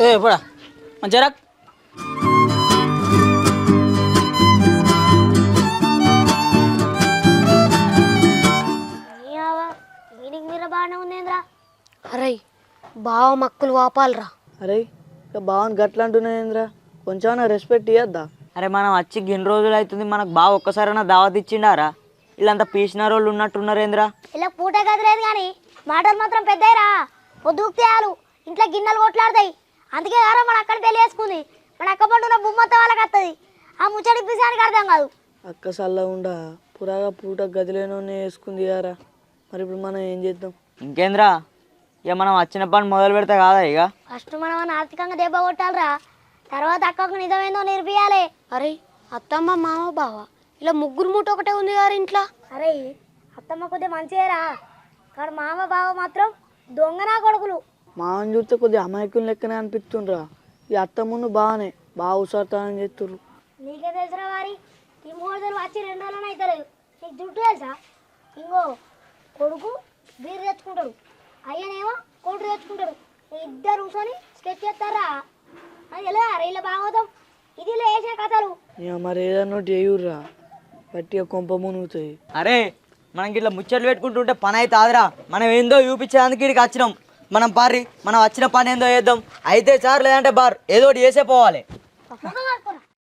ఏ పోడా మంచిగా దీనికి మీరు బాగానే ఉందేంద్రా. అరే బావ మక్కులు వాపాలరా. అరే ఇక బావని గట్లా అంటున్నాయింద్రా, కొంచెం రెస్పెక్ట్ ఇవ్వద్దా? అరే మనం వచ్చి గిన్ని రోజులు అవుతుంది, మనకు బాగా ఒక్కసారైనా దావత్ ఇచ్చిండారా? వీళ్ళంతా పీసిన రోజులు ఉన్నట్టున్నారేంద్రా. ఇలా పూట గదిలేదు కానీ మాటలు మాత్రం పెద్దయిరా. పొద్దుకుతేయాలు ఇంట్లో గిన్నెలు కొట్లాడతాయి. అందుకే గారా మన అక్కని పెళ్లి వేసుకుంది. మన అక్క పండున్న బొమ్మతో వాళ్ళకి వస్తుంది. ఆ ముచ్చడి పిసానికి అర్థం కాదు. అక్క సల్ల ఉండా పురాగా పూట గదిలేనోనే వేసుకుంది యారా. మరి ఇప్పుడు మనం ఏం చేద్దాం? ఇంకేంద్రా, ఇక మనం వచ్చిన పని మొదలు పెడితే కాదా ఇక? ఫస్ట్ మనం ఆర్థికంగా దెబ్బ కొట్టాలరా, తర్వాత అక్కకు నిజమేందో నేర్పియాలి. అరే అత్తమ్మ మామ బావ ఇలా ముగ్గురు మూట ఒకటే ఉంది గారు ఇంట్లో. అరే అత్తమ్మ కొద్దిగా మంచిదేరా, కానీ మామ బావ మాత్రం దొంగనా కొడుకులు. మామని చూస్తే కొద్దిగా అమాయకులు లెక్కనే అనిపిస్తుండ్రా. ఈ అత్త ముందు బాగా ఉసారతానం చేస్తుర్రు. నీకే తెలుసురా వారి, ఈ మూడు వచ్చి 2 రోజులని అవుతలేదు. నీకు జుట్టు తెలుసా? ఇంకో కొడుకు బీరు తెచ్చుకుంటాడు, అయ్యనేమో కొడుకు తెచ్చుకుంటాడు. ఇద్దరు కూర్చొని స్కెచ్ చేస్తారా? అది ఎలా రైళ్ళ భాగవతం ఇది వేసే కథలు. మరి ఏదన్నా చేయుర్రా, పట్టిగా కొంప మునుగుతాయి. అరే మనకి ఇట్లా ముచ్చట్లు పెట్టుకుంటుంటే పని అయితే ఆదిరా. మనం ఏందో చూపించేందుకు ఇక్కడికి వచ్చినాం. మనం పారి మనం వచ్చిన పని ఏందో చేద్దాం. అయితే చారు లేదంటే బార్ ఏదో ఒకటి చేసే పోవాలి. ముఖం కడుక్కో.